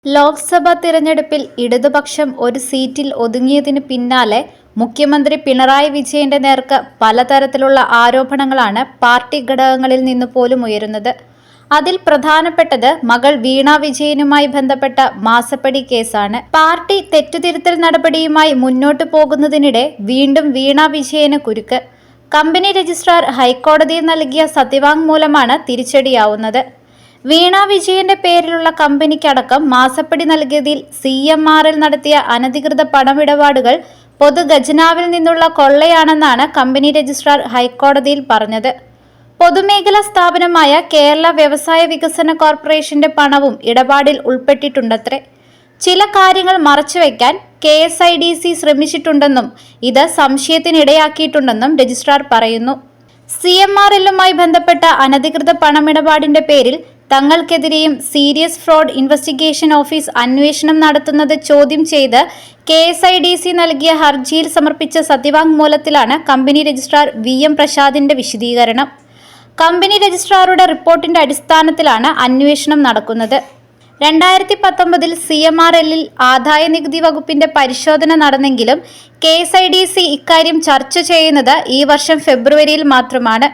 ലോക്സഭാ തിരഞ്ഞെടുപ്പിൽ ഇടതുപക്ഷം ഒരു സീറ്റിൽ ഒതുങ്ങിയതിന് പിന്നാലെ മുഖ്യമന്ത്രി പിണറായി വിജയന്റെ നേർക്ക് പലതരത്തിലുള്ള ആരോപണങ്ങളാണ് പാർട്ടി ഘടകങ്ങളിൽ നിന്ന് പോലും ഉയരുന്നത്. അതിൽ പ്രധാനപ്പെട്ടത് മകൾ വീണ വിജയനുമായി ബന്ധപ്പെട്ട മാസപ്പടി കേസാണ്. പാർട്ടി തെറ്റുതിരുത്തൽ നടപടിയുമായി മുന്നോട്ടു പോകുന്നതിനിടെ വീണ്ടും വീണ വിജയന് കുരുക്ക്. കമ്പനി രജിസ്ട്രാർ ഹൈക്കോടതിയിൽ നൽകിയ സത്യവാങ്മൂലമാണ് തിരിച്ചടിയാവുന്നത്. വീണ വിജയന്റെ പേരിലുള്ള കമ്പനിക്കടക്കം മാസപ്പടി നൽകിയതിൽ CMRL നടത്തിയ അനധികൃത പണമിടപാടുകൾ പൊതുഖജനാവിൽ നിന്നുള്ള കൊള്ളയാണെന്നാണ് കമ്പനി രജിസ്ട്രാർ ഹൈക്കോടതിയിൽ പറഞ്ഞത്. പൊതുമേഖലാ സ്ഥാപനമായ കേരള വ്യവസായ വികസന കോർപ്പറേഷന്റെ പണവും ഇടപാടിൽ ഉൾപ്പെട്ടിട്ടുണ്ടത്രേ. ചില കാര്യങ്ങൾ മറച്ചുവെക്കാൻ KSIDC ശ്രമിച്ചിട്ടുണ്ടെന്നും ഇത് സംശയത്തിനിടയാക്കിയിട്ടുണ്ടെന്നും രജിസ്ട്രാർ പറയുന്നു. CMRLുമായി ബന്ധപ്പെട്ട അനധികൃത പണമിടപാടിന്റെ പേരിൽ തങ്ങൾക്കെതിരെയും സീരിയസ് ഫ്രോഡ് ഇൻവെസ്റ്റിഗേഷൻ ഓഫീസ് അന്വേഷണം നടത്തുന്നത് ചോദ്യം ചെയ്ത് KSIDC നൽകിയ ഹർജിയിൽ സമർപ്പിച്ച സത്യവാങ്മൂലത്തിലാണ് കമ്പനി രജിസ്ട്രാർ VM പ്രസാദിന്റെ വിശദീകരണം. കമ്പനി രജിസ്ട്രാറുടെ റിപ്പോർട്ടിന്റെ അടിസ്ഥാനത്തിലാണ് അന്വേഷണം നടക്കുന്നത്. 2019 CMRLിൽ ആദായനികുതി വകുപ്പിന്റെ പരിശോധന നടന്നെങ്കിലും KSIDC ഇക്കാര്യം ചർച്ച ചെയ്യുന്നത് ഈ വർഷം ഫെബ്രുവരിയിൽ മാത്രമാണ്.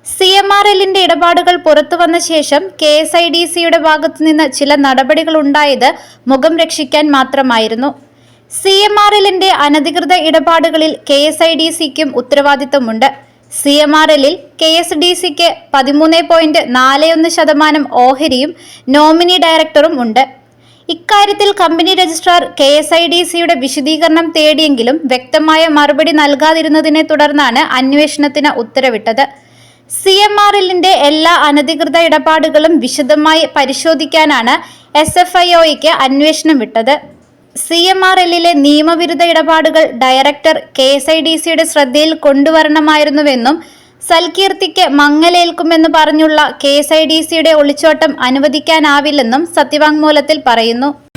CMRLിന്റെ ഇടപാടുകൾ പുറത്തുവന്ന ശേഷം KSIDCയുടെ ഭാഗത്തുനിന്ന് ചില നടപടികൾ ഉണ്ടായത് മുഖം രക്ഷിക്കാൻ മാത്രമായിരുന്നു. CMRLിന്റെ അനധികൃത ഇടപാടുകളിൽ KSIDCക്കും ഉത്തരവാദിത്തമുണ്ട്. CMRLിൽ KSDCക്ക് 13.41% ഓഹരിയും നോമിനി ഡയറക്ടറും ഉണ്ട്. ഇക്കാര്യത്തിൽ കമ്പനി രജിസ്ട്രാർ KSIDCയുടെ വിശദീകരണം തേടിയെങ്കിലും വ്യക്തമായ മറുപടി നൽകാതിരുന്നതിനെ തുടർന്നാണ് അന്വേഷണത്തിന് ഉത്തരവിട്ടത്. CMRLിന്റെ എല്ലാ അനധികൃത ഇടപാടുകളും വിശദമായി പരിശോധിക്കാനാണ് SFIOയ്ക്ക് അന്വേഷണം വിട്ടത്. CMRLിലെ നിയമവിരുദ്ധ ഇടപാടുകൾ ഡയറക്ടർ KSIDCയുടെ ശ്രദ്ധയിൽ കൊണ്ടുവരണമായിരുന്നുവെന്നും സൽകീർത്തിക്ക് മങ്ങലേൽക്കുമെന്ന് പറഞ്ഞുള്ള KSIDCയുടെ ഒളിച്ചോട്ടം അനുവദിക്കാനാവില്ലെന്നും സത്യവാങ്മൂലത്തിൽ പറയുന്നു.